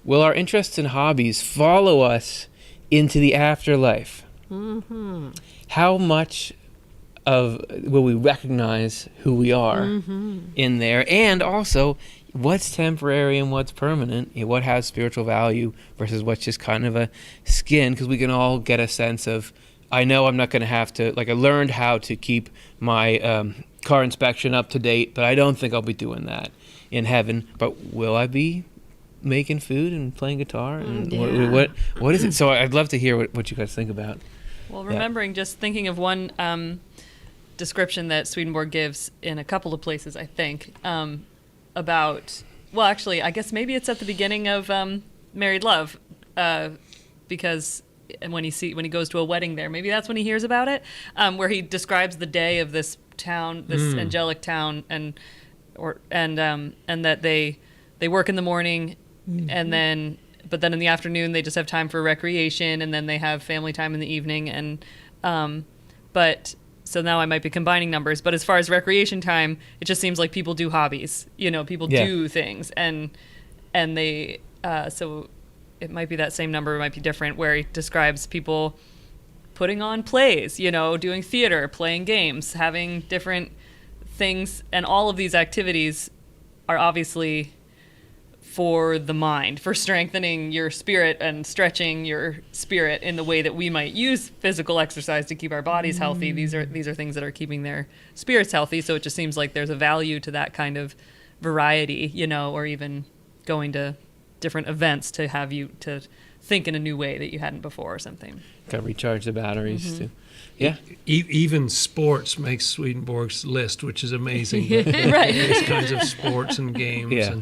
will our interests and hobbies follow us into the afterlife? Mm-hmm. How much will we recognize who we are in there? And also, what's temporary and what's permanent? What has spiritual value versus what's just kind of a skin? Because we can all get a sense of, I know I'm not going to have to, like I learned how to keep my car inspection up to date, but I don't think I'll be doing that in heaven. But will I be making food and playing guitar? And what is it? So I'd love to hear what you guys think about. Well, remembering, just thinking of one description that Swedenborg gives in a couple of places, I think, about, well, actually, I guess maybe it's at the beginning of Married Love, because when he goes to a wedding there, maybe that's when he hears about it, where he describes the day of this town, this angelic town, and that they work in the morning, but then in the afternoon they just have time for recreation, and then they have family time in the evening, and so now I might be combining numbers, but as far as recreation time, it just seems like people do hobbies, people do things, and they, so it might be that same number, it might be different, where he describes people putting on plays, doing theater, playing games, having different things, and all of these activities are obviously for the mind, for strengthening your spirit and stretching your spirit in the way that we might use physical exercise to keep our bodies healthy. These are things that are keeping their spirits healthy. So it just seems like there's a value to that kind of variety, or even going to different events to have you to think in a new way that you hadn't before or something. Got to recharge the batteries too. Yeah. Even sports makes Swedenborg's list, which is amazing. Right. These kinds of sports and games. Yeah.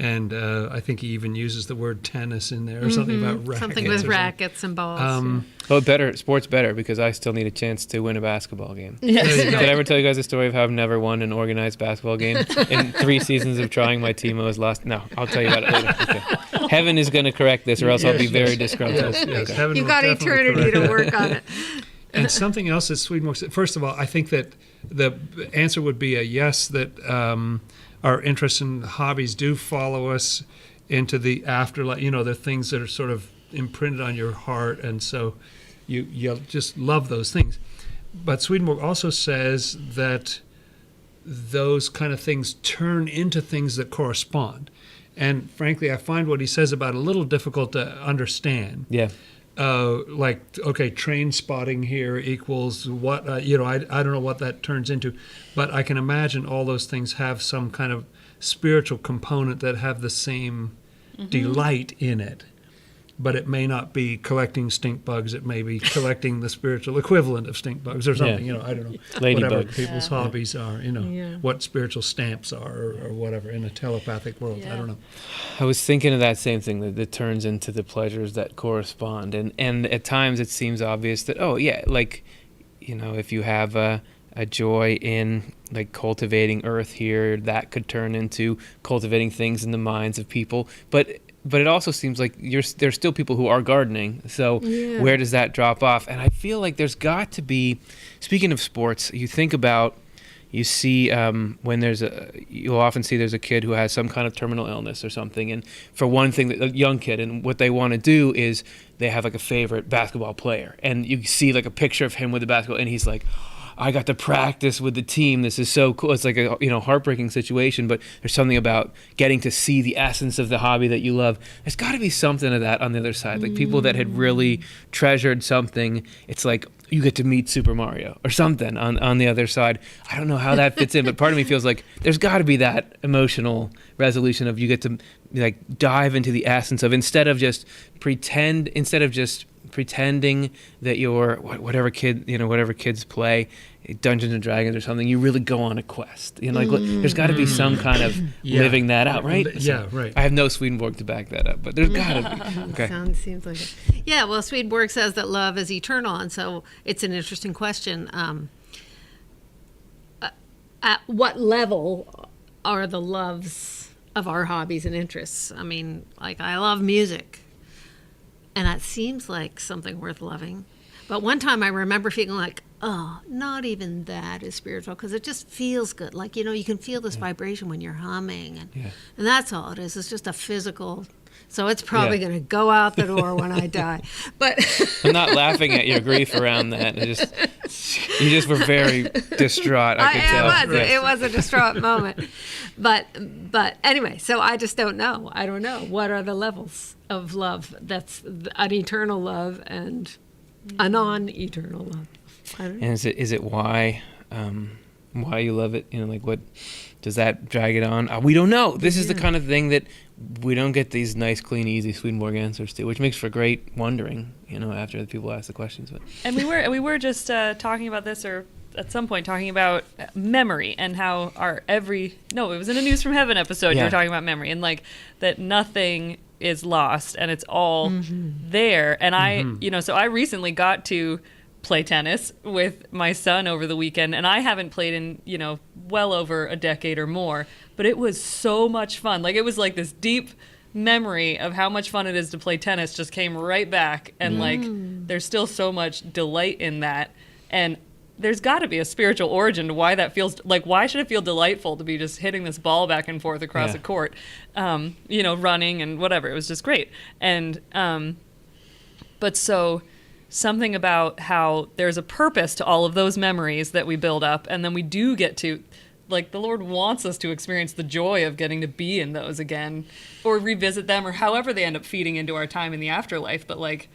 And I think he even uses the word tennis in there, or something about rackets. Something with rackets and balls. Well, sport's better because I still need a chance to win a basketball game. Yes. Did I ever tell you guys the story of how I've never won an organized basketball game? In 3 seasons of trying, my team was lost. No, I'll tell you about it later. Okay. Heaven is going to correct this, or else I'll be very disgruntled. Yes. Okay. You've got eternity to work on it. And something else that Swedenborg said, first of all, I think that the answer would be a yes, that our interests and hobbies do follow us into the afterlife. They're things that are sort of imprinted on your heart, and so you just love those things. But Swedenborg also says that those kind of things turn into things that correspond. And frankly, I find what he says about it a little difficult to understand. Yeah. Train spotting here equals what, I don't know what that turns into, but I can imagine all those things have some kind of spiritual component that have the same delight in it. But it may not be collecting stink bugs, it may be collecting the spiritual equivalent of stink bugs or something, I don't know. Whatever people's hobbies are, what spiritual stamps are or whatever in a telepathic world, I don't know. I was thinking of that same thing, that turns into the pleasures that correspond. And at times it seems obvious that, if you have a joy in like cultivating earth here, that could turn into cultivating things in the minds of people. But it also seems like there's still people who are gardening. So where does that drop off? And I feel like there's got to be, speaking of sports, you see you'll often see there's a kid who has some kind of terminal illness or something. And for one thing, a young kid, and what they want to do is they have like a favorite basketball player. And you see like a picture of him with the basketball, and he's like, I got to practice with the team. This is so cool. It's like a heartbreaking situation, but there's something about getting to see the essence of the hobby that you love. There's got to be something of that on the other side. Like people that had really treasured something, it's like you get to meet Super Mario or something on the other side. I don't know how that fits in, but part of me feels like there's got to be that emotional resolution of you get to like dive into the essence of, instead of just pretending that you're whatever kids play, Dungeons and Dragons or something, you really go on a quest. There's got to be some kind of living that out, right? Yeah, right. I have no Swedenborg to back that up, but there's got to be. Okay. Seems like it. Yeah, well, Swedenborg says that love is eternal, and so it's an interesting question. At what level are the loves of our hobbies and interests? I mean, like I love music. And that seems like something worth loving. But one time I remember feeling like oh, not even that is spiritual, because it just feels good. Like, you can feel this vibration when you're humming, and that's all it is. It's just a physical. So it's probably going to go out the door when I die. But I'm not laughing at your grief around that. You just were very distraught. I could tell. It was a distraught moment. But anyway, so I just don't know. I don't know. What are the levels of love? That's an eternal love and a non-eternal love. I don't know. And is it why you love it? Like what does that drag it on? We don't know. This is the kind of thing that we don't get these nice, clean, easy Swedenborg answers to, which makes for great wondering, after the people ask the questions. But. And we were just talking about this, or at some point talking about memory and how it was in a News from Heaven episode. You were talking about memory and like that nothing is lost and it's all there. And I recently got to play tennis with my son over the weekend, and I haven't played in well over a decade or more, but it was so much fun. Like, it was like this deep memory of how much fun it is to play tennis just came right back, and like there's still so much delight in that, and there's got to be a spiritual origin to why that feels like. Why should it feel delightful to be just hitting this ball back and forth across a court, running and whatever. It was just great. And but so something about how there's a purpose to all of those memories that we build up, and then we do get to, like, the Lord wants us to experience the joy of getting to be in those again, or revisit them, or however they end up feeding into our time in the afterlife. But like,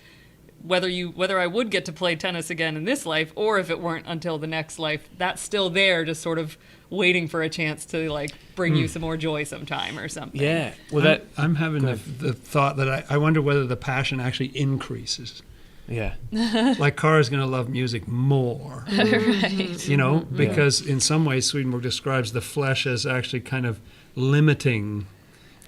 whether I would get to play tennis again in this life, or if it weren't until the next life, that's still there, just sort of waiting for a chance to like bring you some more joy sometime or something. Yeah. Well, I'm having the thought that I wonder whether the passion actually increases. Yeah. Like Cara's going to love music more. Right. Because in some ways Swedenborg describes the flesh as actually kind of limiting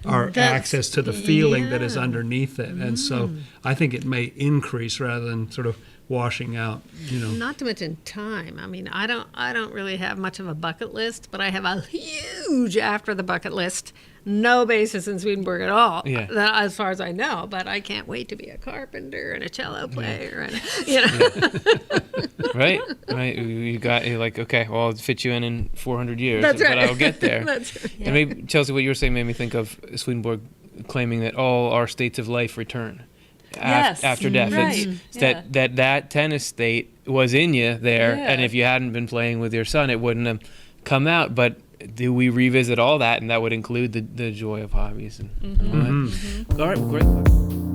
our access to the feeling that is underneath it. And so I think it may increase rather than sort of washing out, Not to mention time. I mean, I don't really have much of a bucket list, but I have a huge after the bucket list. No basis in Swedenborg at all, as far as I know. But I can't wait to be a carpenter and a cello player, Right. You're like, okay, well, I'll fit you in 400 years, That's right. but I'll get there. That's right. And maybe, Chelsea, what you were saying made me think of Swedenborg claiming that all our states of life return after death. Right. It's that tennis state was in you there, and if you hadn't been playing with your son, it wouldn't have come out. But do we revisit all that, and that would include the joy of hobbies? And all right, great.